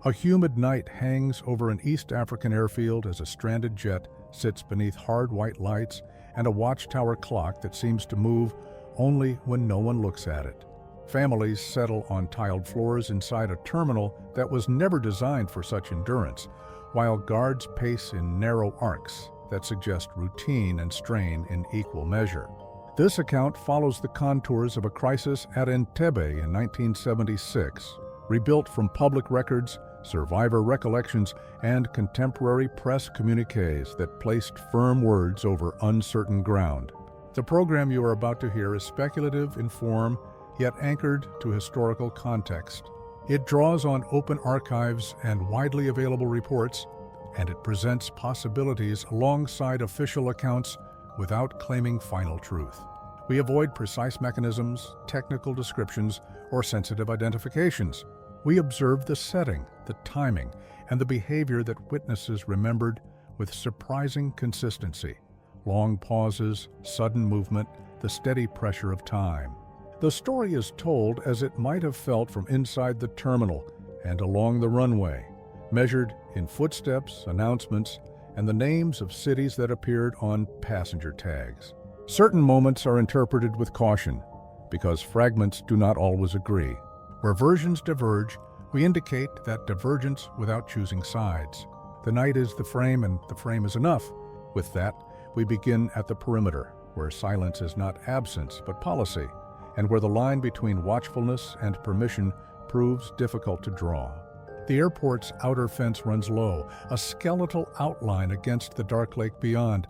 A humid night hangs over an East African airfield as a stranded jet sits beneath hard white lights and a watchtower clock that seems to move only when no one looks at it. Families settle on tiled floors inside a terminal that was never designed for such endurance, while guards pace in narrow arcs that suggest routine and strain in equal measure. This account follows the contours of a crisis at Entebbe in 1976, rebuilt from public records, survivor recollections, and contemporary press communiques that placed firm words over uncertain ground. The program you are about to hear is speculative in form, yet anchored to historical context. It draws on open archives and widely available reports, and it presents possibilities alongside official accounts without claiming final truth. We avoid precise mechanisms, technical descriptions, or sensitive identifications. We observe the setting, the timing, and the behavior that witnesses remembered with surprising consistency. Long pauses, sudden movement, the steady pressure of time. The story is told as it might have felt from inside the terminal and along the runway, measured in footsteps, announcements, and the names of cities that appeared on passenger tags. Certain moments are interpreted with caution, because fragments do not always agree. Where versions diverge, we indicate that divergence without choosing sides. The night is the frame, and the frame is enough. With that, we begin at the perimeter, where silence is not absence but policy, and where the line between watchfulness and permission proves difficult to draw. The airport's outer fence runs low, a skeletal outline against the dark lake beyond,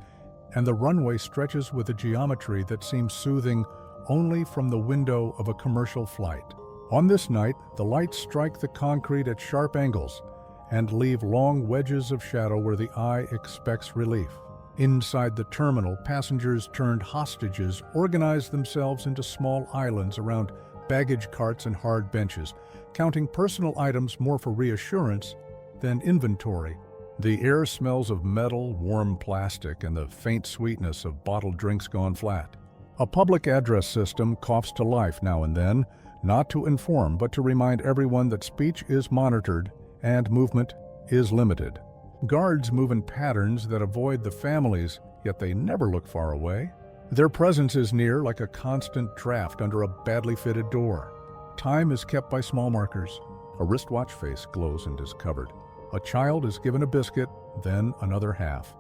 and the runway stretches with a geometry that seems soothing only from the window of a commercial flight. On this night, the lights strike the concrete at sharp angles and leave long wedges of shadow where the eye expects relief. Inside the terminal, passengers turned hostages organize themselves into small islands around baggage carts and hard benches, counting personal items more for reassurance than inventory. The air smells of metal, warm plastic, and the faint sweetness of bottled drinks gone flat. A public address system coughs to life now and then, not to inform but to remind everyone that speech is monitored and movement is limited. Guards move in patterns that avoid the families, yet they never look far away. Their presence is near, like a constant draft under a badly fitted door. Time is kept by small markers. A wristwatch face glows and is covered. A child is given a biscuit, then another half.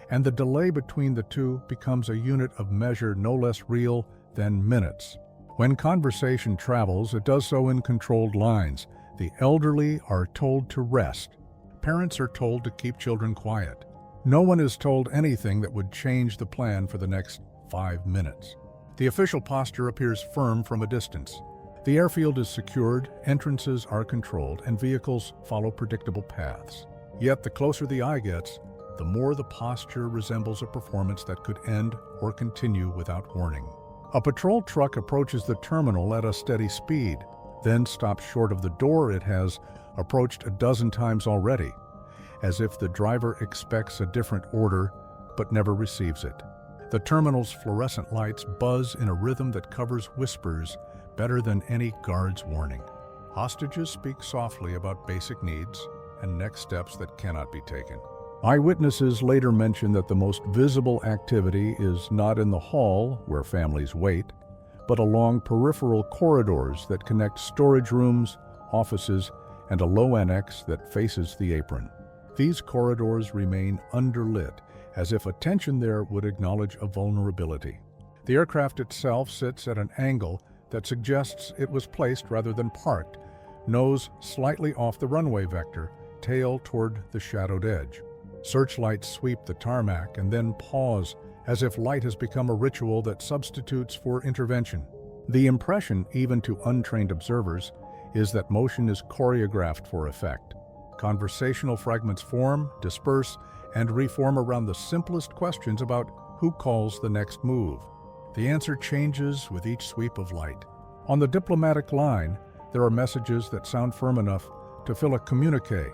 And the delay between the two becomes a unit of measure no less real than minutes. When conversation travels, it does so in controlled lines. The elderly are told to rest. Parents are told to keep children quiet. No one is told anything that would change the plan for the next 5 minutes. The official posture appears firm from a distance. The airfield is secured, entrances are controlled, and vehicles follow predictable paths. Yet the closer the eye gets, the more the posture resembles a performance that could end or continue without warning. A patrol truck approaches the terminal at a steady speed, then stops short of the door it has approached a dozen times already, as if the driver expects a different order but never receives it. The terminal's fluorescent lights buzz in a rhythm that covers whispers better than any guard's warning. Hostages speak softly about basic needs and next steps that cannot be taken. Eyewitnesses later mention that the most visible activity is not in the hall where families wait, but along peripheral corridors that connect storage rooms, offices, and a low annex that faces the apron. These corridors remain underlit, as if attention there would acknowledge a vulnerability. The aircraft itself sits at an angle that suggests it was placed rather than parked, nose slightly off the runway vector, tail toward the shadowed edge. Searchlights sweep the tarmac and then pause, as if light has become a ritual that substitutes for intervention. The impression, even to untrained observers, is that motion is choreographed for effect. Conversational fragments form, disperse, and reform around the simplest questions about who calls the next move. The answer changes with each sweep of light. On the diplomatic line, there are messages that sound firm enough to fill a communique.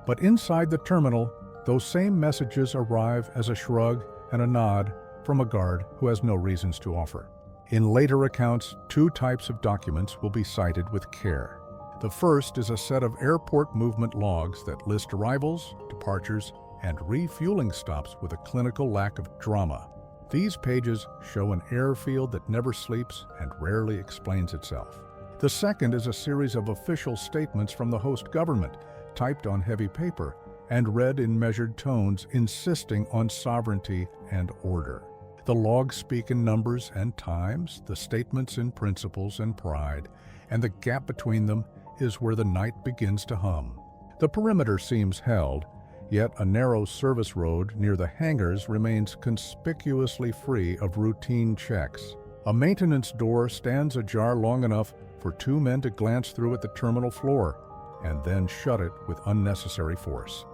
But inside the terminal, those same messages arrive as a shrug and a nod from a guard who has no reasons to offer. In later accounts, two types of documents will be cited with care. The first is a set of airport movement logs that list arrivals, departures, and refueling stops with a clinical lack of drama. These pages show an airfield that never sleeps and rarely explains itself. The second is a series of official statements from the host government, typed on heavy paper and read in measured tones, insisting on sovereignty and order. The logs speak in numbers and times, the statements in principles and pride, and the gap between them is where the night begins to hum. The perimeter seems held, yet a narrow service road near the hangars remains conspicuously free of routine checks. A maintenance door stands ajar long enough for two men to glance through at the terminal floor, and then shut it with unnecessary force,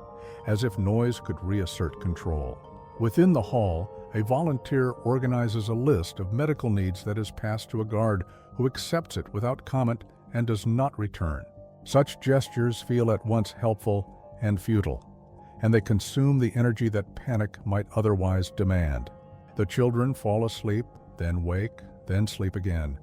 as if noise could reassert control. Within the hall, a volunteer organizes a list of medical needs that is passed to a guard who accepts it without comment and does not return. Such gestures feel at once helpful and futile, and they consume the energy that panic might otherwise demand. The children fall asleep, then wake, then sleep again,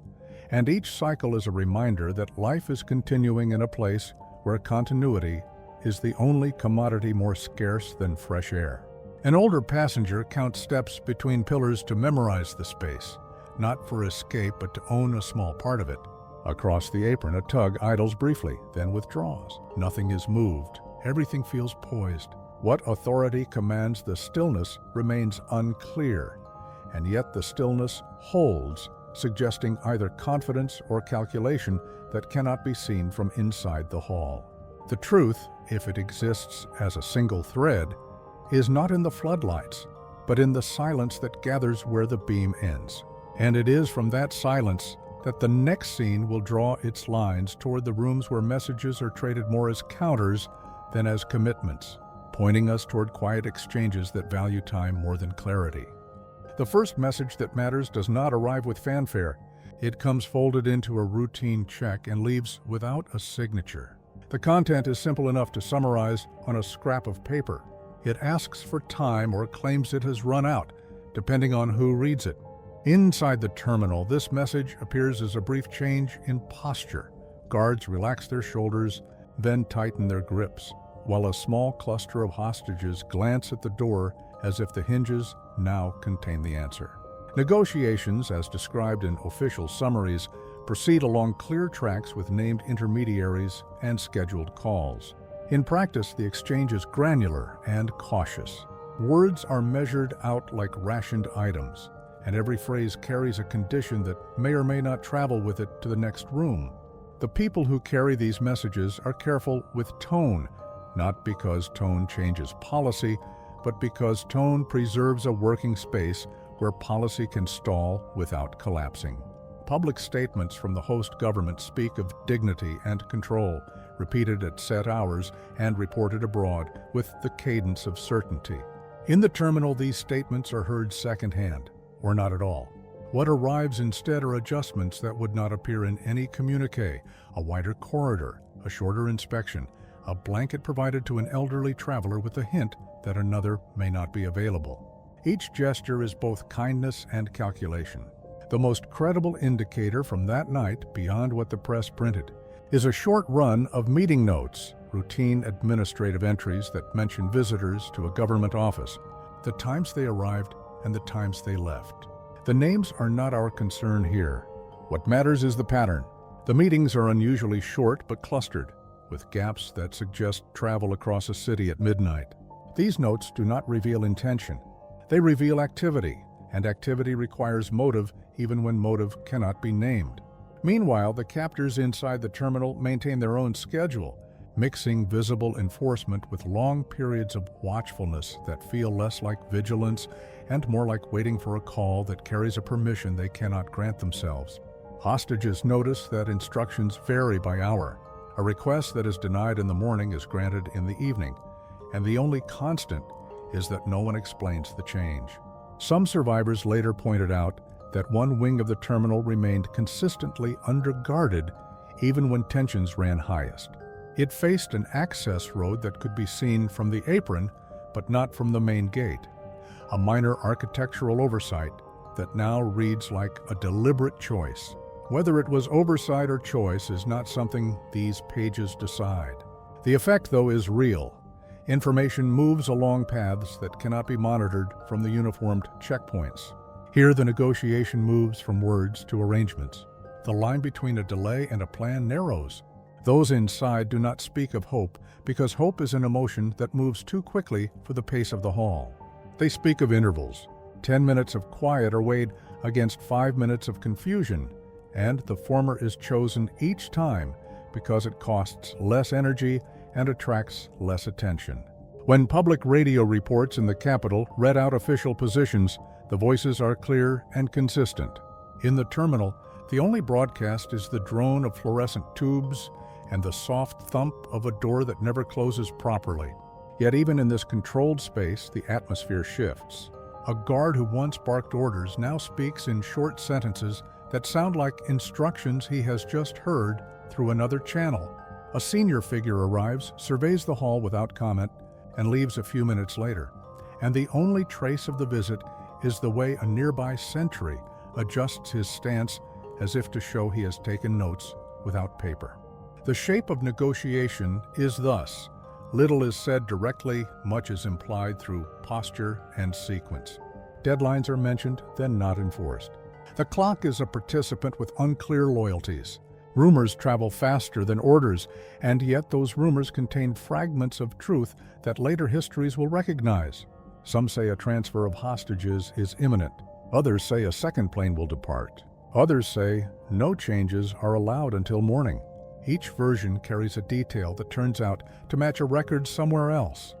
and each cycle is a reminder that life is continuing in a place where continuity is the only commodity more scarce than fresh air. An older passenger counts steps between pillars to memorize the space, not for escape but to own a small part of it. Across the apron, a tug idles briefly, then withdraws. Nothing is moved. Everything feels poised. What authority commands the stillness remains unclear, and yet the stillness holds, suggesting either confidence or calculation that cannot be seen from inside the hall. The truth, if it exists as a single thread, is not in the floodlights, but in the silence that gathers where the beam ends. And it is from that silence that the next scene will draw its lines toward the rooms where messages are traded more as counters than as commitments, pointing us toward quiet exchanges that value time more than clarity. The first message that matters does not arrive with fanfare. It comes folded into a routine check and leaves without a signature. The content is simple enough to summarize on a scrap of paper. It asks for time or claims it has run out, depending on who reads it. Inside the terminal, this message appears as a brief change in posture. Guards relax their shoulders, then tighten their grips, while a small cluster of hostages glance at the door as if the hinges now contain the answer. Negotiations, as described in official summaries, proceed along clear tracks with named intermediaries and scheduled calls. In practice, the exchange is granular and cautious. Words are measured out like rationed items, and every phrase carries a condition that may or may not travel with it to the next room. The people who carry these messages are careful with tone, not because tone changes policy, but because tone preserves a working space where policy can stall without collapsing. Public statements from the host government speak of dignity and control, repeated at set hours and reported abroad with the cadence of certainty. In the terminal, these statements are heard secondhand, or not at all. What arrives instead are adjustments that would not appear in any communique: a wider corridor, a shorter inspection, a blanket provided to an elderly traveler with a hint that another may not be available. Each gesture is both kindness and calculation. The most credible indicator from that night, beyond what the press printed, is a short run of meeting notes, routine administrative entries that mention visitors to a government office, the times they arrived and the times they left. The names are not our concern here. What matters is the pattern. The meetings are unusually short but clustered, with gaps that suggest travel across a city at midnight. These notes do not reveal intention. They reveal activity, and activity requires motive even when motive cannot be named. Meanwhile, the captors inside the terminal maintain their own schedule, mixing visible enforcement with long periods of watchfulness that feel less like vigilance and more like waiting for a call that carries a permission they cannot grant themselves. Hostages notice that instructions vary by hour. A request that is denied in the morning is granted in the evening, and the only constant is that no one explains the change. Some survivors later pointed out that one wing of the terminal remained consistently underguarded even when tensions ran highest. It faced an access road that could be seen from the apron, but not from the main gate, a minor architectural oversight that now reads like a deliberate choice. Whether it was oversight or choice is not something these pages decide. The effect, though, is real. Information moves along paths that cannot be monitored from the uniformed checkpoints. Here, the negotiation moves from words to arrangements. The line between a delay and a plan narrows. Those inside do not speak of hope, because hope is an emotion that moves too quickly for the pace of the hall. They speak of intervals. 10 minutes of quiet are weighed against 5 minutes of confusion, and the former is chosen each time because it costs less energy and attracts less attention. When public radio reports in the capital read out official positions, the voices are clear and consistent. In the terminal, the only broadcast is the drone of fluorescent tubes and the soft thump of a door that never closes properly. Yet even in this controlled space, the atmosphere shifts. A guard who once barked orders now speaks in short sentences that sound like instructions he has just heard through another channel. A senior figure arrives, surveys the hall without comment, and leaves a few minutes later. And the only trace of the visit is the way a nearby sentry adjusts his stance as if to show he has taken notes without paper. The shape of negotiation is thus: little is said directly, much is implied through posture and sequence. Deadlines are mentioned, then not enforced. The clock is a participant with unclear loyalties. Rumors travel faster than orders, and yet those rumors contain fragments of truth that later histories will recognize. Some say a transfer of hostages is imminent. Others say a second plane will depart. Others say no changes are allowed until morning. Each version carries a detail that turns out to match a record somewhere else.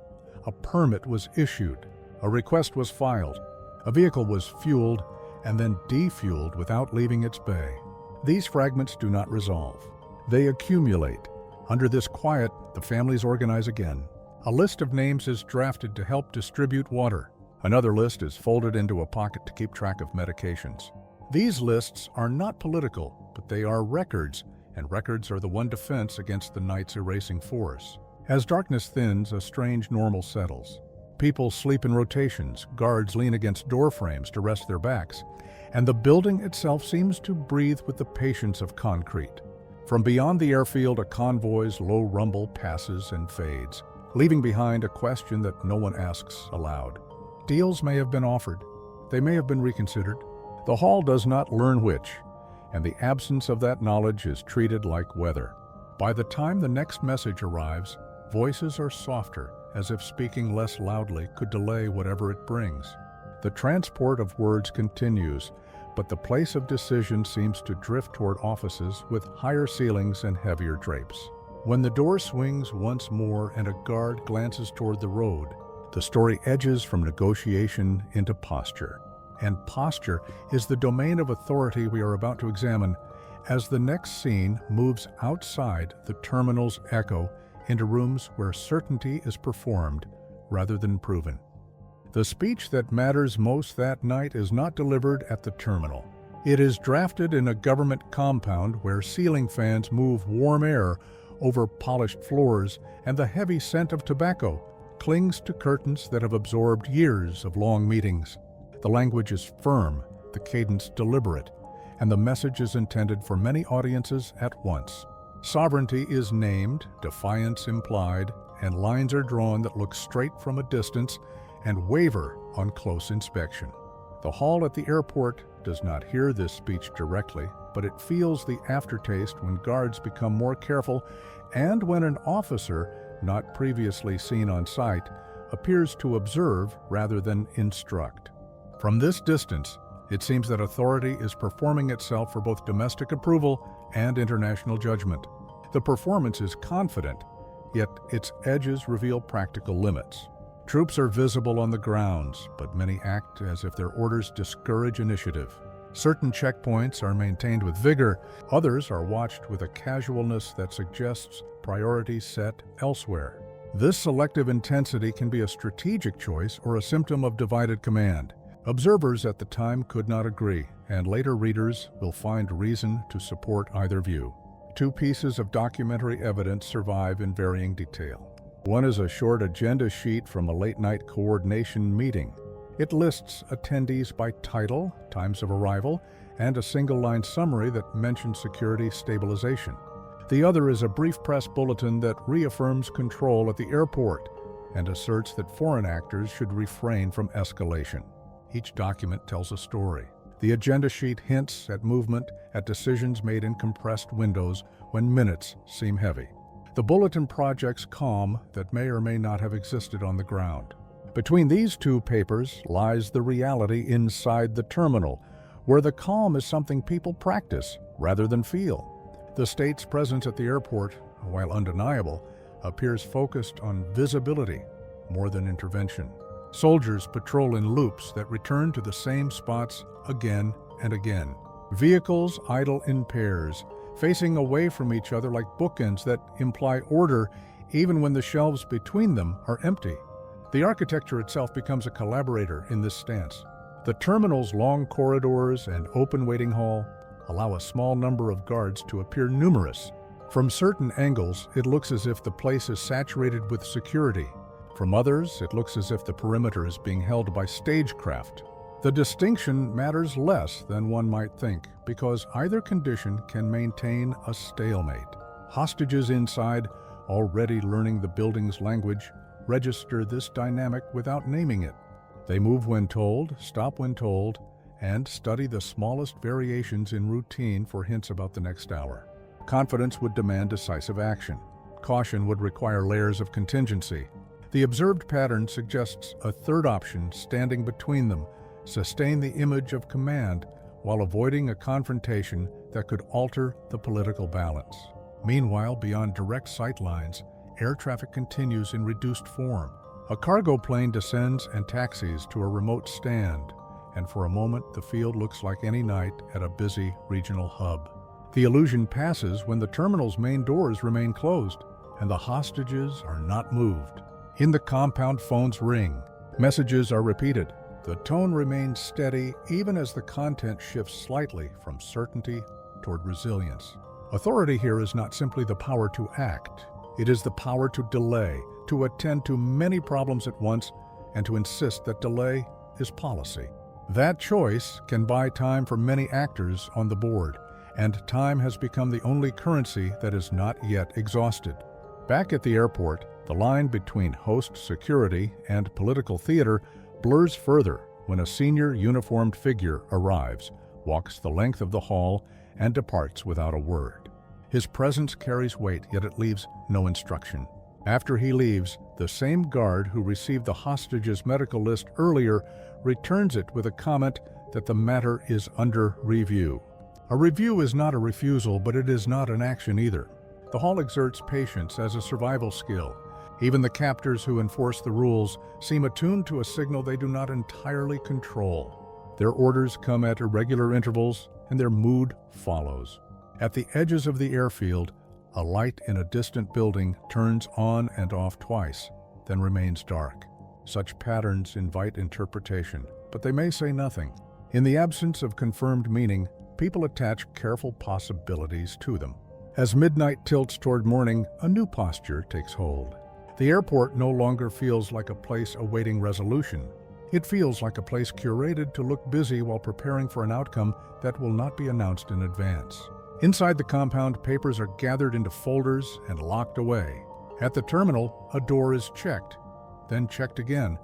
A permit was issued, a request was filed, a vehicle was fueled and then defueled without leaving its bay. These fragments do not resolve. They accumulate. Under this quiet, the families organize again. A list of names is drafted to help distribute water. Another list is folded into a pocket to keep track of medications. These lists are not political, but they are records, and records are the one defense against the night's erasing force. As darkness thins, a strange normal settles. People sleep in rotations, guards lean against door frames to rest their backs, and the building itself seems to breathe with the patience of concrete. From beyond the airfield, a convoy's low rumble passes and fades, leaving behind a question that no one asks aloud. Deals may have been offered. They may have been reconsidered. The hall does not learn which, and the absence of that knowledge is treated like weather. By the time the next message arrives, voices are softer, as if speaking less loudly could delay whatever it brings. The transport of words continues, but the place of decision seems to drift toward offices with higher ceilings and heavier drapes. When the door swings once more and a guard glances toward the road, the story edges from negotiation into posture. And posture is the domain of authority we are about to examine as the next scene moves outside the terminal's echo into rooms where certainty is performed rather than proven. The speech that matters most that night is not delivered at the terminal. It is drafted in a government compound where ceiling fans move warm air over polished floors and the heavy scent of tobacco clings to curtains that have absorbed years of long meetings. The language is firm, the cadence deliberate, and the message is intended for many audiences at once. Sovereignty is named, defiance implied, and lines are drawn that look straight from a distance and waver on close inspection. The hall at the airport does not hear this speech directly, but it feels the aftertaste when guards become more careful and when an officer, not previously seen on site, appears to observe rather than instruct. From this distance, it seems that authority is performing itself for both domestic approval and international judgment. The performance is confident, yet its edges reveal practical limits. Troops are visible on the grounds, but many act as if their orders discourage initiative. Certain checkpoints are maintained with vigor, others are watched with a casualness that suggests priorities set elsewhere. This selective intensity can be a strategic choice or a symptom of divided command. Observers at the time could not agree, and later readers will find reason to support either view. Two pieces of documentary evidence survive in varying detail. One is a short agenda sheet from a late-night coordination meeting. It lists attendees by title, times of arrival, and a single-line summary that mentions security stabilization. The other is a brief press bulletin that reaffirms control at the airport and asserts that foreign actors should refrain from escalation. Each document tells a story. The agenda sheet hints at movement, at decisions made in compressed windows when minutes seem heavy. The bulletin projects calm that may or may not have existed on the ground. Between these two papers lies the reality inside the terminal, where the calm is something people practice rather than feel. The state's presence at the airport, while undeniable, appears focused on visibility more than intervention. Soldiers patrol in loops that return to the same spots again and again. Vehicles idle in pairs, facing away from each other like bookends that imply order even when the shelves between them are empty. The architecture itself becomes a collaborator in this stance. The terminal's long corridors and open waiting hall allow a small number of guards to appear numerous. From certain angles, it looks as if the place is saturated with security. From others, it looks as if the perimeter is being held by stagecraft. The distinction matters less than one might think, because either condition can maintain a stalemate. Hostages inside, already learning the building's language, register this dynamic without naming it. They move when told, stop when told, and study the smallest variations in routine for hints about the next hour. Confidence would demand decisive action. Caution would require layers of contingency. The observed pattern suggests a third option standing between them: sustain the image of command while avoiding a confrontation that could alter the political balance. Meanwhile, beyond direct sight lines, air traffic continues in reduced form. A cargo plane descends and taxis to a remote stand, and for a moment the field looks like any night at a busy regional hub. The illusion passes when the terminal's main doors remain closed, and the hostages are not moved. In the compound, phones ring. Messages are repeated. The tone remains steady even as the content shifts slightly from certainty toward resilience. Authority here is not simply the power to act. It is the power to delay, to attend to many problems at once, and to insist that delay is policy. That choice can buy time for many actors on the board, and time has become the only currency that is not yet exhausted. Back at the airport, the line between host security and political theater blurs further when a senior uniformed figure arrives, walks the length of the hall, and departs without a word. His presence carries weight, yet it leaves no instruction. After he leaves, the same guard who received the hostages' medical list earlier returns it with a comment that the matter is under review. A review is not a refusal, but it is not an action either. The hall exerts patience as a survival skill. Even the captors who enforce the rules seem attuned to a signal they do not entirely control. Their orders come at irregular intervals, and their mood follows. At the edges of the airfield, a light in a distant building turns on and off twice, then remains dark. Such patterns invite interpretation, but they may say nothing. In the absence of confirmed meaning, people attach careful possibilities to them. As midnight tilts toward morning, a new posture takes hold. The airport no longer feels like a place awaiting resolution. It feels like a place curated to look busy while preparing for an outcome that will not be announced in advance. Inside the compound, papers are gathered into folders and locked away. At the terminal, a door is checked, then checked again,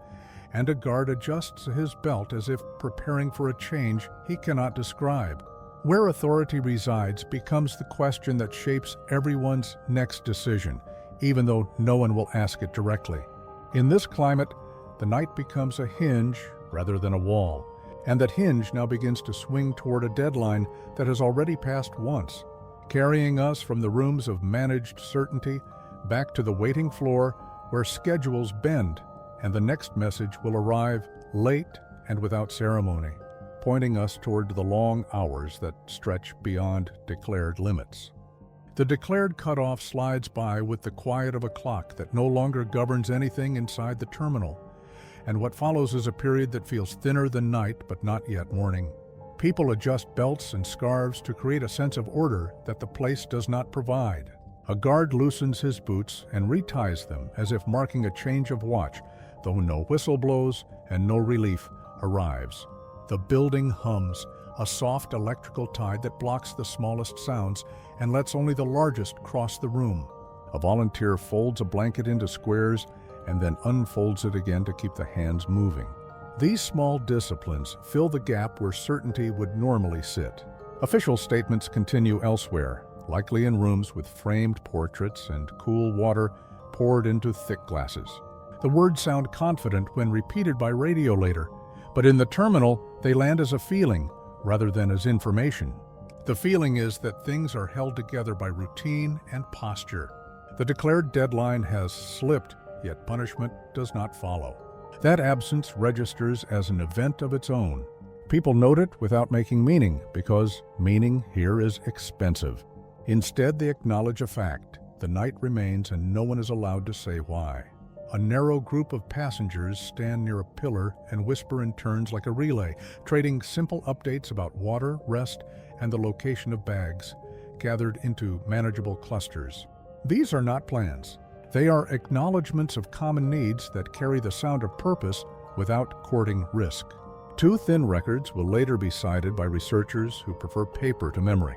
and a guard adjusts his belt as if preparing for a change he cannot describe. Where authority resides becomes the question that shapes everyone's next decision, even though no one will ask it directly. In this climate, the night becomes a hinge rather than a wall, and that hinge now begins to swing toward a deadline that has already passed once, carrying us from the rooms of managed certainty back to the waiting floor where schedules bend, and the next message will arrive late and without ceremony, pointing us toward the long hours that stretch beyond declared limits. The declared cutoff slides by with the quiet of a clock that no longer governs anything inside the terminal, and what follows is a period that feels thinner than night but not yet morning. People adjust belts and scarves to create a sense of order that the place does not provide. A guard loosens his boots and reties them as if marking a change of watch, though no whistle blows and no relief arrives. The building hums, a soft electrical tide that blocks the smallest sounds and lets only the largest cross the room. A volunteer folds a blanket into squares and then unfolds it again to keep the hands moving. These small disciplines fill the gap where certainty would normally sit. Official statements continue elsewhere, likely in rooms with framed portraits and cool water poured into thick glasses. The words sound confident when repeated by radio later, but in the terminal, they land as a feeling rather than as information. The feeling is that things are held together by routine and posture. The declared deadline has slipped, yet punishment does not follow. That absence registers as an event of its own. People note it without making meaning, because meaning here is expensive. Instead, they acknowledge a fact. The night remains and no one is allowed to say why. A narrow group of passengers stand near a pillar and whisper in turns like a relay, trading simple updates about water, rest, and the location of bags, gathered into manageable clusters. These are not plans. They are acknowledgments of common needs that carry the sound of purpose without courting risk. Two thin records will later be cited by researchers who prefer paper to memory.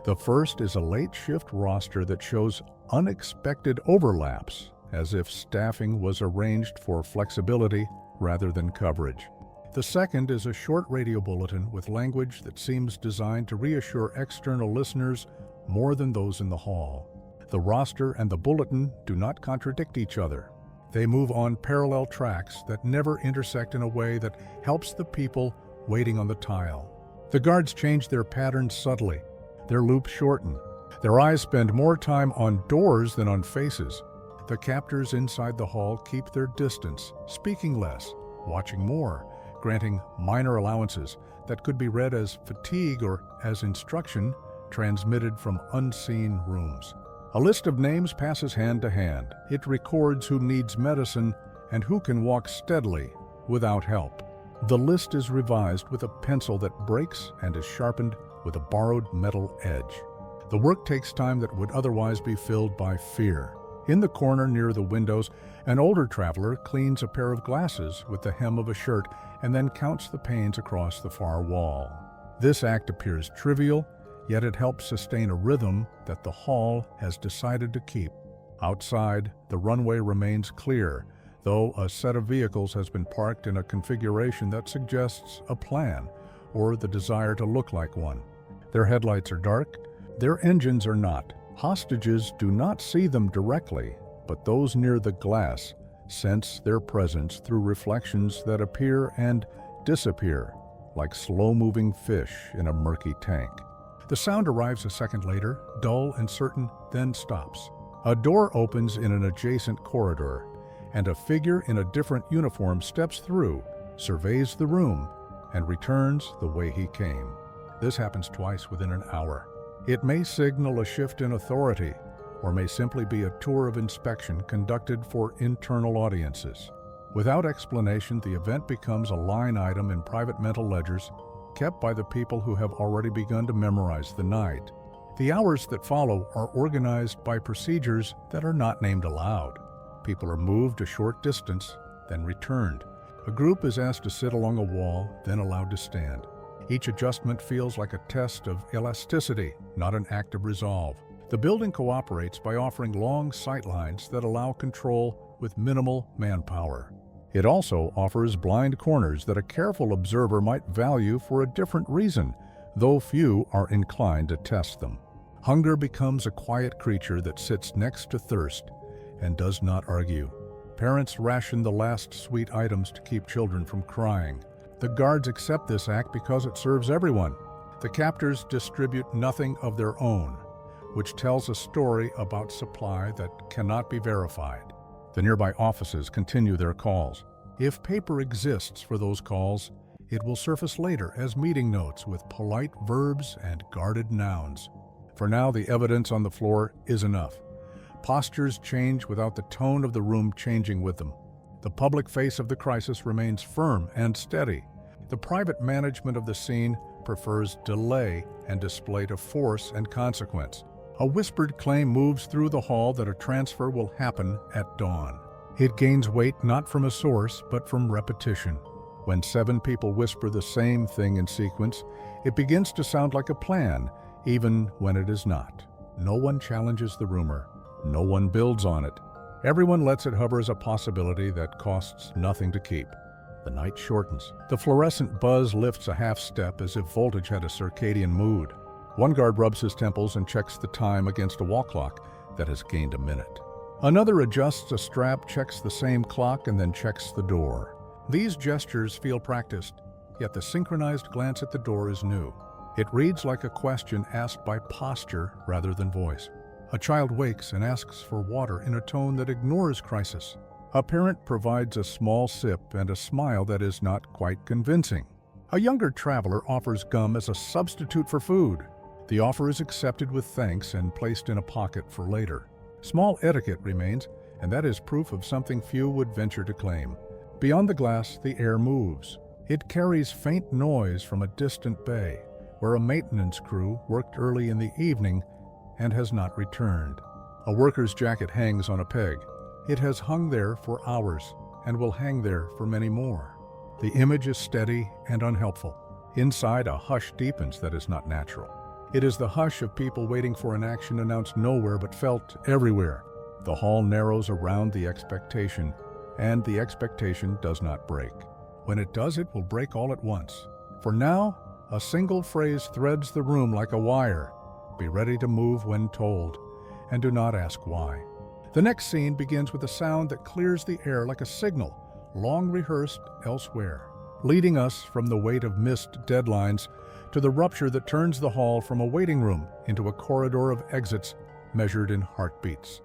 The first is a late shift roster that shows unexpected overlaps, as if staffing was arranged for flexibility rather than coverage. The second is a short radio bulletin with language that seems designed to reassure external listeners more than those in the hall. The roster and the bulletin do not contradict each other. They move on parallel tracks that never intersect in a way that helps the people waiting on the tile. The guards change their patterns subtly. Their loops shorten. Their eyes spend more time on doors than on faces. The captors inside the hall keep their distance, speaking less, watching more, granting minor allowances that could be read as fatigue or as instruction transmitted from unseen rooms. A list of names passes hand to hand. It records who needs medicine and who can walk steadily without help. The list is revised with a pencil that breaks and is sharpened with a borrowed metal edge. The work takes time that would otherwise be filled by fear. In the corner near the windows, an older traveler cleans a pair of glasses with the hem of a shirt and then counts the panes across the far wall. This act appears trivial, yet it helps sustain a rhythm that the hall has decided to keep. Outside, the runway remains clear, though a set of vehicles has been parked in a configuration that suggests a plan or the desire to look like one. Their headlights are dark, their engines are not. Hostages do not see them directly, but those near the glass sense their presence through reflections that appear and disappear, like slow-moving fish in a murky tank. The sound arrives a second later, dull and certain, then stops. A door opens in an adjacent corridor, and a figure in a different uniform steps through, surveys the room, and returns the way he came. This happens twice within an hour. It may signal a shift in authority, or may simply be a tour of inspection conducted for internal audiences. Without explanation, the event becomes a line item in private mental ledgers kept by the people who have already begun to memorize the night. The hours that follow are organized by procedures that are not named aloud. People are moved a short distance, then returned. A group is asked to sit along a wall, then allowed to stand. Each adjustment feels like a test of elasticity, not an act of resolve. The building cooperates by offering long sightlines that allow control with minimal manpower. It also offers blind corners that a careful observer might value for a different reason, though few are inclined to test them. Hunger becomes a quiet creature that sits next to thirst and does not argue. Parents ration the last sweet items to keep children from crying. The guards accept this act because it serves everyone. The captors distribute nothing of their own, which tells a story about supply that cannot be verified. The nearby offices continue their calls. If paper exists for those calls, it will surface later as meeting notes with polite verbs and guarded nouns. For now, the evidence on the floor is enough. Postures change without the tone of the room changing with them. The public face of the crisis remains firm and steady. The private management of the scene prefers delay and display to force and consequence. A whispered claim moves through the hall that a transfer will happen at dawn. It gains weight not from a source, but from repetition. When 7 people whisper the same thing in sequence, it begins to sound like a plan, even when it is not. No one challenges the rumor. No one builds on it. Everyone lets it hover as a possibility that costs nothing to keep. The night shortens. The fluorescent buzz lifts a half step as if voltage had a circadian mood. One guard rubs his temples and checks the time against a wall clock that has gained a minute. Another adjusts a strap, checks the same clock, and then checks the door. These gestures feel practiced, yet the synchronized glance at the door is new. It reads like a question asked by posture rather than voice. A child wakes and asks for water in a tone that ignores crisis. A parent provides a small sip and a smile that is not quite convincing. A younger traveler offers gum as a substitute for food. The offer is accepted with thanks and placed in a pocket for later. Small etiquette remains, and that is proof of something few would venture to claim. Beyond the glass, the air moves. It carries faint noise from a distant bay, where a maintenance crew worked early in the evening and has not returned. A worker's jacket hangs on a peg. It has hung there for hours and will hang there for many more. The image is steady and unhelpful. Inside, a hush deepens that is not natural. It is the hush of people waiting for an action announced nowhere but felt everywhere. The hall narrows around the expectation, and the expectation does not break. When it does, it will break all at once. For now, a single phrase threads the room like a wire. Be ready to move when told, and do not ask why. The next scene begins with a sound that clears the air like a signal, long rehearsed elsewhere, leading us from the weight of missed deadlines to the rupture that turns the hall from a waiting room into a corridor of exits measured in heartbeats.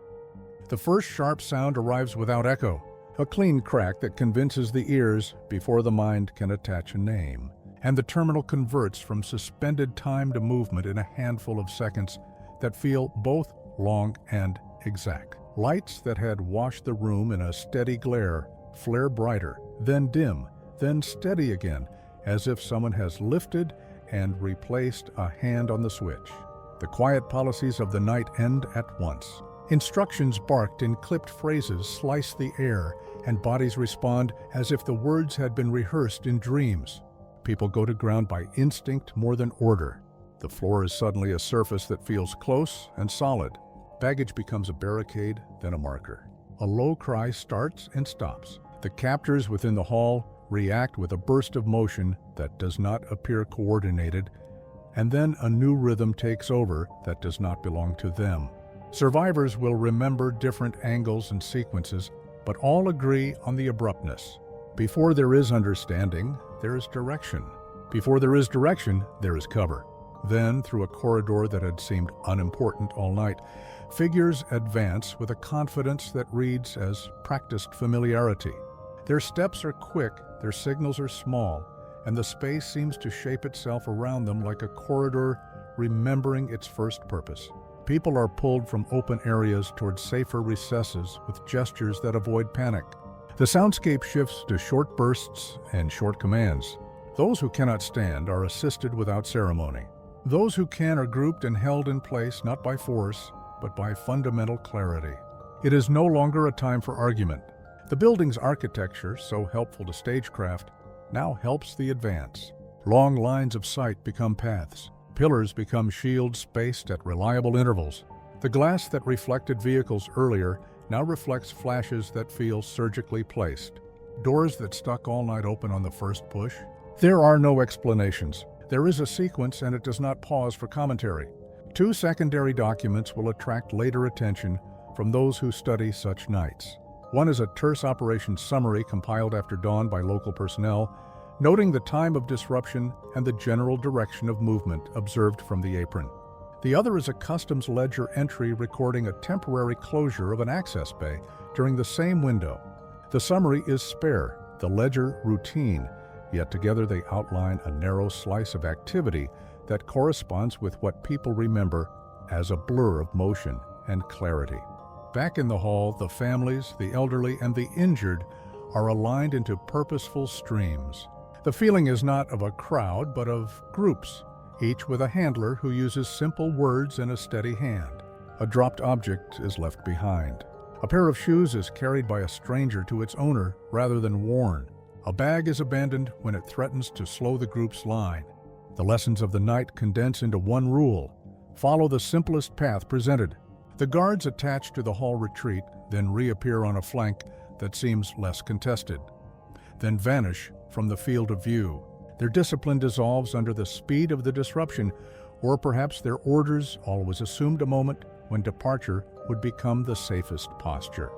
The first sharp sound arrives without echo, a clean crack that convinces the ears before the mind can attach a name. And the terminal converts from suspended time to movement in a handful of seconds that feel both long and exact. Lights that had washed the room in a steady glare flare brighter, then dim, then steady again, as if someone has lifted and replaced a hand on the switch. The quiet policies of the night end at once. Instructions barked in clipped phrases slice the air, and bodies respond as if the words had been rehearsed in dreams. People go to ground by instinct more than order. The floor is suddenly a surface that feels close and solid. Baggage becomes a barricade, then a marker. A low cry starts and stops. The captors within the hall react with a burst of motion that does not appear coordinated, and then a new rhythm takes over that does not belong to them. Survivors will remember different angles and sequences, but all agree on the abruptness. Before there is understanding, there is direction. Before there is direction, there is cover. Then, through a corridor that had seemed unimportant all night, figures advance with a confidence that reads as practiced familiarity. Their steps are quick, their signals are small, and the space seems to shape itself around them like a corridor remembering its first purpose. People are pulled from open areas towards safer recesses with gestures that avoid panic. The soundscape shifts to short bursts and short commands. Those who cannot stand are assisted without ceremony. Those who can are grouped and held in place not by force, but by fundamental clarity. It is no longer a time for argument. The building's architecture, so helpful to stagecraft, now helps the advance. Long lines of sight become paths. Pillars become shields spaced at reliable intervals. The glass that reflected vehicles earlier now reflects flashes that feel surgically placed. Doors that stuck all night open on the first push. There are no explanations. There is a sequence and it does not pause for commentary. 2 secondary documents will attract later attention from those who study such nights. One is a terse operations summary compiled after dawn by local personnel, noting the time of disruption and the general direction of movement observed from the apron. The other is a customs ledger entry recording a temporary closure of an access bay during the same window. The summary is spare, the ledger routine, yet together they outline a narrow slice of activity that corresponds with what people remember as a blur of motion and clarity. Back in the hall, the families, the elderly, and the injured are aligned into purposeful streams. The feeling is not of a crowd, but of groups, each with a handler who uses simple words and a steady hand. A dropped object is left behind. A pair of shoes is carried by a stranger to its owner rather than worn. A bag is abandoned when it threatens to slow the group's line. The lessons of the night condense into one rule: follow the simplest path presented. The guards attached to the hall retreat, then reappear on a flank that seems less contested, then vanish from the field of view. Their discipline dissolves under the speed of the disruption, or perhaps their orders always assumed a moment when departure would become the safest posture.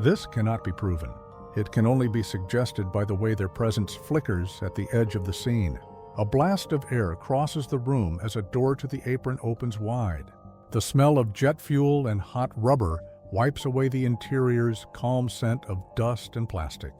This cannot be proven. It can only be suggested by the way their presence flickers at the edge of the scene. A blast of air crosses the room as a door to the apron opens wide. The smell of jet fuel and hot rubber wipes away the interior's calm scent of dust and plastic.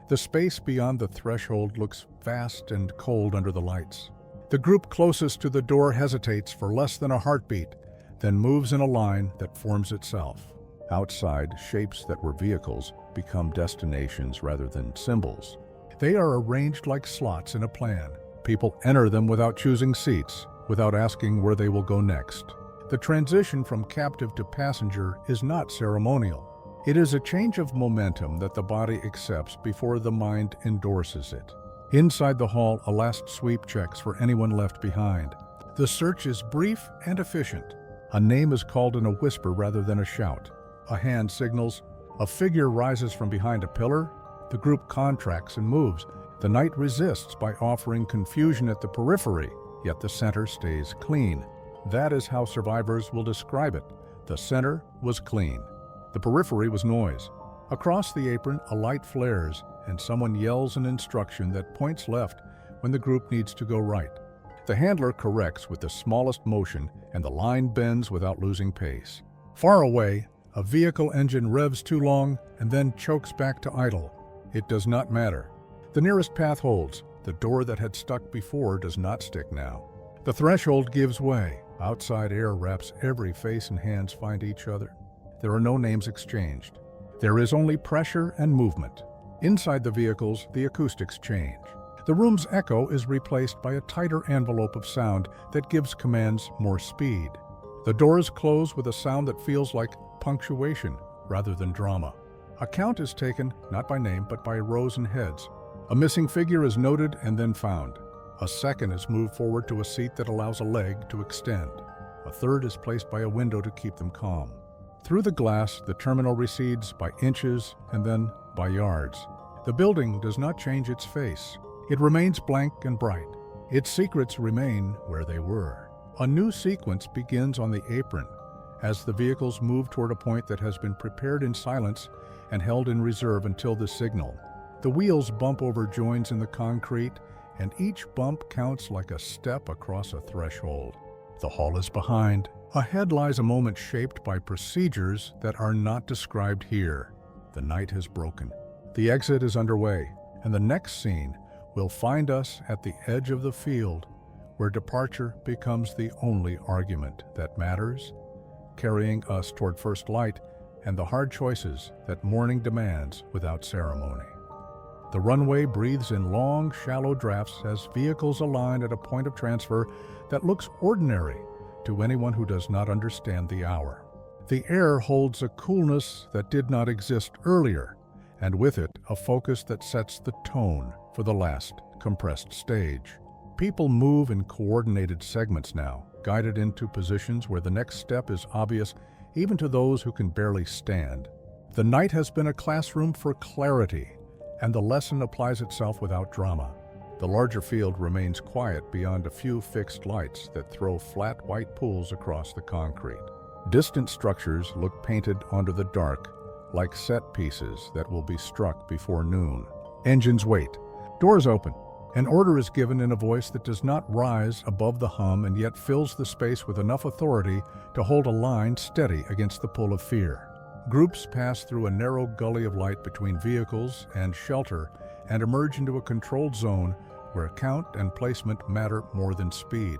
The space beyond the threshold looks vast and cold under the lights. The group closest to the door hesitates for less than a heartbeat, then moves in a line that forms itself. Outside, shapes that were vehicles become destinations rather than symbols. They are arranged like slots in a plan. People enter them without choosing seats, without asking where they will go next. The transition from captive to passenger is not ceremonial. It is a change of momentum that the body accepts before the mind endorses it. Inside the hall, a last sweep checks for anyone left behind. The search is brief and efficient. A name is called in a whisper rather than a shout. A hand signals. A figure rises from behind a pillar. The group contracts and moves. The night resists by offering confusion at the periphery, yet the center stays clean. That is how survivors will describe it. The center was clean. The periphery was noise. Across the apron, a light flares, and someone yells an instruction that points left when the group needs to go right. The handler corrects with the smallest motion, and the line bends without losing pace. Far away, a vehicle engine revs too long and then chokes back to idle. It does not matter. The nearest path holds. The door that had stuck before does not stick now. The threshold gives way. Outside air wraps every face and hands find each other. There are no names exchanged. There is only pressure and movement. Inside the vehicles, the acoustics change. The room's echo is replaced by a tighter envelope of sound that gives commands more speed. The doors close with a sound that feels like punctuation rather than drama. A count is taken, not by name, but by rows and heads. A missing figure is noted and then found. A second is moved forward to a seat that allows a leg to extend. A third is placed by a window to keep them calm. Through the glass, the terminal recedes by inches and then by yards. The building does not change its face. It remains blank and bright. Its secrets remain where they were. A new sequence begins on the apron as the vehicles move toward a point that has been prepared in silence and held in reserve until the signal. The wheels bump over joins in the concrete, and each bump counts like a step across a threshold. The hall is behind. Ahead lies a moment shaped by procedures that are not described here. The night has broken. The exit is underway, and the next scene will find us at the edge of the field, where departure becomes the only argument that matters, carrying us toward first light and the hard choices that morning demands without ceremony. The runway breathes in long, shallow drafts as vehicles align at a point of transfer that looks ordinary to anyone who does not understand the hour. The air holds a coolness that did not exist earlier, and with it, a focus that sets the tone for the last compressed stage. People move in coordinated segments now, guided into positions where the next step is obvious even to those who can barely stand. The night has been a classroom for clarity, and the lesson applies itself without drama. The larger field remains quiet beyond a few fixed lights that throw flat white pools across the concrete. Distant structures look painted onto the dark, like set pieces that will be struck before noon. Engines wait. Doors open. An order is given in a voice that does not rise above the hum and yet fills the space with enough authority to hold a line steady against the pull of fear. Groups pass through a narrow gully of light between vehicles and shelter and emerge into a controlled zone where count and placement matter more than speed.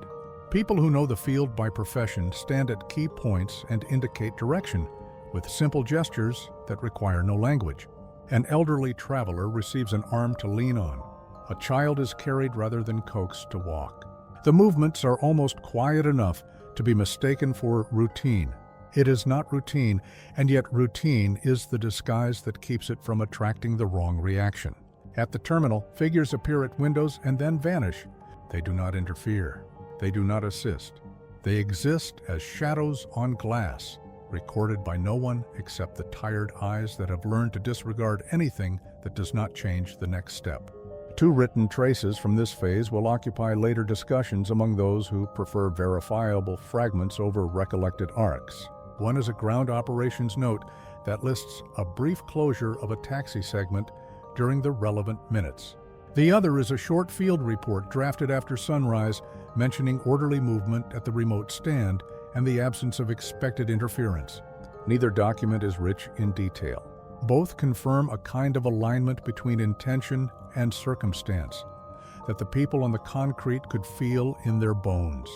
People who know the field by profession stand at key points and indicate direction with simple gestures that require no language. An elderly traveler receives an arm to lean on. A child is carried rather than coaxed to walk. The movements are almost quiet enough to be mistaken for routine. It is not routine, and yet routine is the disguise that keeps it from attracting the wrong reaction. At the terminal, figures appear at windows and then vanish. They do not interfere. They do not assist. They exist as shadows on glass, recorded by no one except the tired eyes that have learned to disregard anything that does not change the next step. 2 written traces from this phase will occupy later discussions among those who prefer verifiable fragments over recollected arcs. One is a ground operations note that lists a brief closure of a taxi segment during the relevant minutes. The other is a short field report drafted after sunrise mentioning orderly movement at the remote stand and the absence of expected interference. Neither document is rich in detail. Both confirm a kind of alignment between intention and circumstance that the people on the concrete could feel in their bones.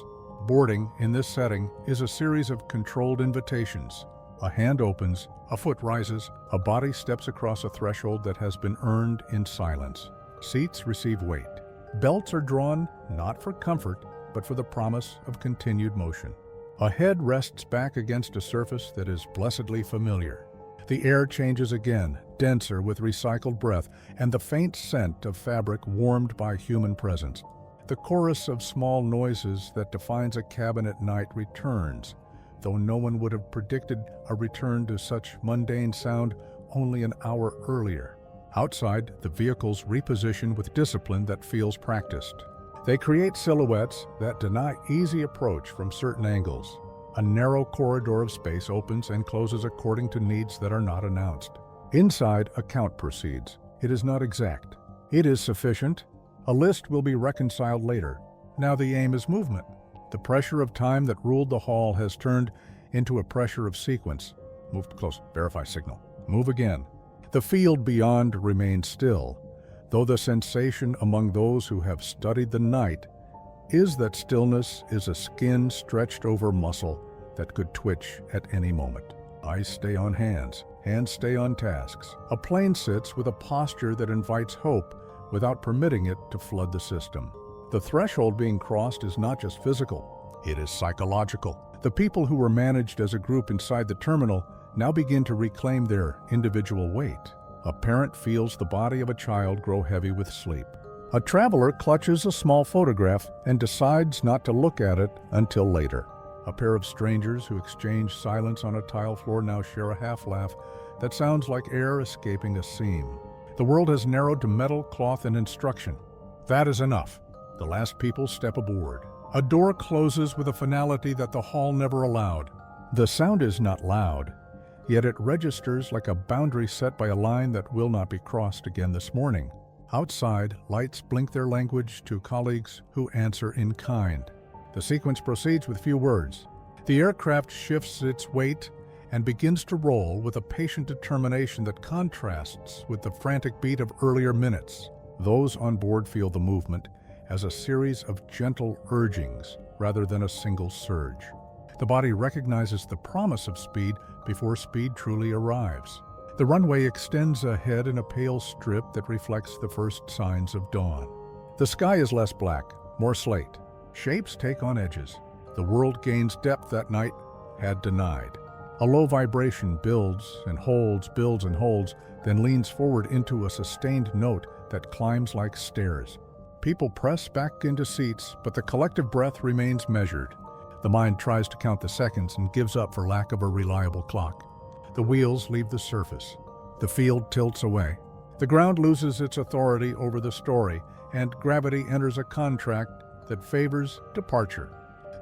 Boarding in this setting is a series of controlled invitations. A hand opens, a foot rises, a body steps across a threshold that has been earned in silence. Seats receive weight. Belts are drawn not for comfort, but for the promise of continued motion. A head rests back against a surface that is blessedly familiar. The air changes again, denser with recycled breath and the faint scent of fabric warmed by human presence. The chorus of small noises that defines a cabin at night returns, though no one would have predicted a return to such mundane sound only an hour earlier. Outside, the vehicles reposition with discipline that feels practiced. They create silhouettes that deny easy approach from certain angles. A narrow corridor of space opens and closes according to needs that are not announced. Inside, a count proceeds. It is not exact. It is sufficient. A list will be reconciled later. Now the aim is movement. The pressure of time that ruled the hall has turned into a pressure of sequence. Move close, verify signal. Move again. The field beyond remains still, though the sensation among those who have studied the night is that stillness is a skin stretched over muscle that could twitch at any moment. Eyes stay on hands stay on tasks. A plane sits with a posture that invites hope without permitting it to flood the system. The threshold being crossed is not just physical, it is psychological. The people who were managed as a group inside the terminal now begin to reclaim their individual weight. A parent feels the body of a child grow heavy with sleep. A traveler clutches a small photograph and decides not to look at it until later. A pair of strangers who exchange silence on a tile floor now share a half-laugh that sounds like air escaping a seam. The world has narrowed to metal, cloth, and instruction. That is enough. The last people step aboard. A door closes with a finality that the hall never allowed. The sound is not loud, yet it registers like a boundary set by a line that will not be crossed again this morning. Outside, lights blink their language to colleagues who answer in kind. The sequence proceeds with few words. The aircraft shifts its weight and begins to roll with a patient determination that contrasts with the frantic beat of earlier minutes. Those on board feel the movement as a series of gentle urgings rather than a single surge. The body recognizes the promise of speed before speed truly arrives. The runway extends ahead in a pale strip that reflects the first signs of dawn. The sky is less black, more slate. Shapes take on edges. The world gains depth that night had denied. A low vibration builds and holds, builds and holds, then leans forward into a sustained note that climbs like stairs. People press back into seats, but the collective breath remains measured. The mind tries to count the seconds and gives up for lack of a reliable clock. The wheels leave the surface. The field tilts away. The ground loses its authority over the story, and gravity enters a contract that favors departure.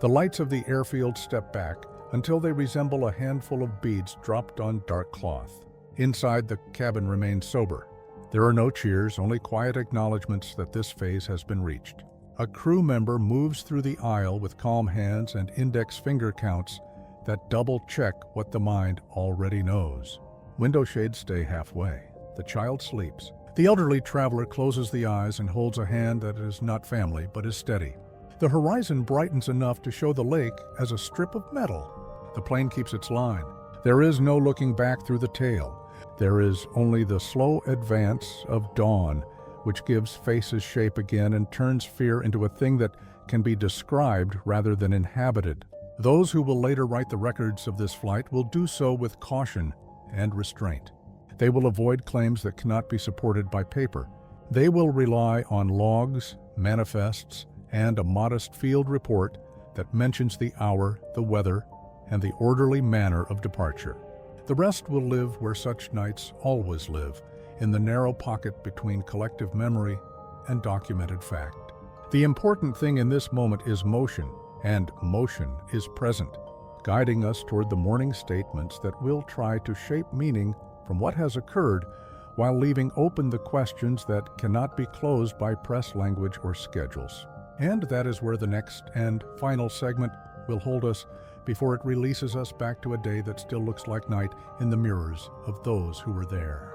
The lights of the airfield step back until they resemble a handful of beads dropped on dark cloth. Inside, the cabin remains sober. There are no cheers, only quiet acknowledgments that this phase has been reached. A crew member moves through the aisle with calm hands and index finger counts that double-check what the mind already knows. Window shades stay halfway. The child sleeps. The elderly traveler closes the eyes and holds a hand that is not family but is steady. The horizon brightens enough to show the lake as a strip of metal. The plane keeps its line. There is no looking back through the tail. There is only the slow advance of dawn, which gives faces shape again and turns fear into a thing that can be described rather than inhabited. Those who will later write the records of this flight will do so with caution and restraint. They will avoid claims that cannot be supported by paper. They will rely on logs, manifests, and a modest field report that mentions the hour, the weather, and the orderly manner of departure. The rest will live where such nights always live, in the narrow pocket between collective memory and documented fact. The important thing in this moment is motion, and motion is present, guiding us toward the morning statements that will try to shape meaning from what has occurred while leaving open the questions that cannot be closed by press language or schedules. And that is where the next and final segment will hold us before it releases us back to a day that still looks like night in the mirrors of those who were there.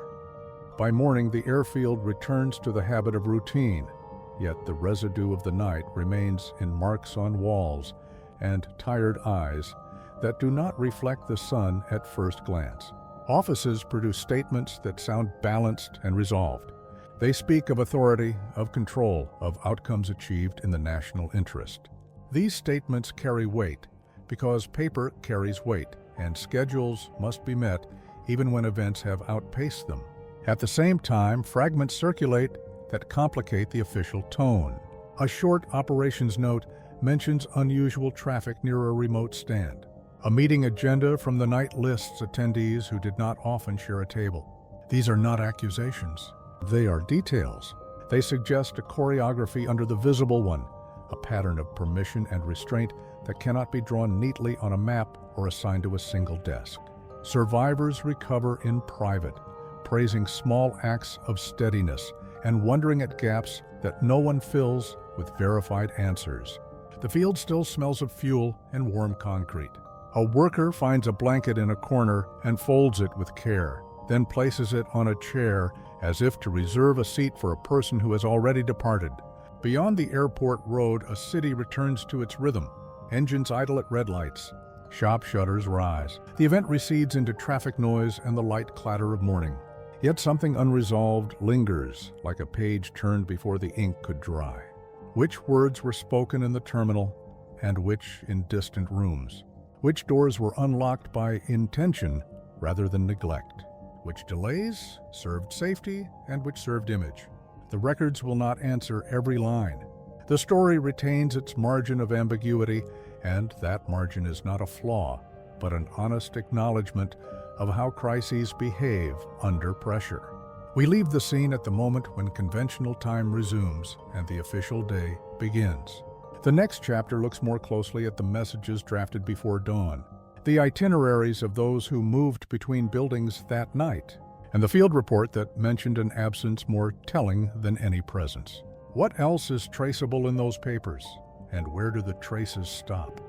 By morning, the airfield returns to the habit of routine, yet the residue of the night remains in marks on walls and tired eyes that do not reflect the sun at first glance. Offices produce statements that sound balanced and resolved. They speak of authority, of control, of outcomes achieved in the national interest. These statements carry weight because paper carries weight, and schedules must be met even when events have outpaced them. At the same time, fragments circulate that complicate the official tone. A short operations note mentions unusual traffic near a remote stand. A meeting agenda from the night lists attendees who did not often share a table. These are not accusations. They are details. They suggest a choreography under the visible one, a pattern of permission and restraint that cannot be drawn neatly on a map or assigned to a single desk. Survivors recover in private, praising small acts of steadiness and wondering at gaps that no one fills with verified answers. The field still smells of fuel and warm concrete. A worker finds a blanket in a corner and folds it with care, then places it on a chair as if to reserve a seat for a person who has already departed. Beyond the airport road, a city returns to its rhythm. Engines idle at red lights. Shop shutters rise. The event recedes into traffic noise and the light clatter of morning. Yet something unresolved lingers, like a page turned before the ink could dry. Which words were spoken in the terminal and which in distant rooms? Which doors were unlocked by intention rather than neglect? Which delays served safety and which served image? The records will not answer every line. The story retains its margin of ambiguity, and that margin is not a flaw, but an honest acknowledgement of how crises behave under pressure. We leave the scene at the moment when conventional time resumes and the official day begins. The next chapter looks more closely at the messages drafted before dawn, the itineraries of those who moved between buildings that night, and the field report that mentioned an absence more telling than any presence. What else is traceable in those papers, and where do the traces stop?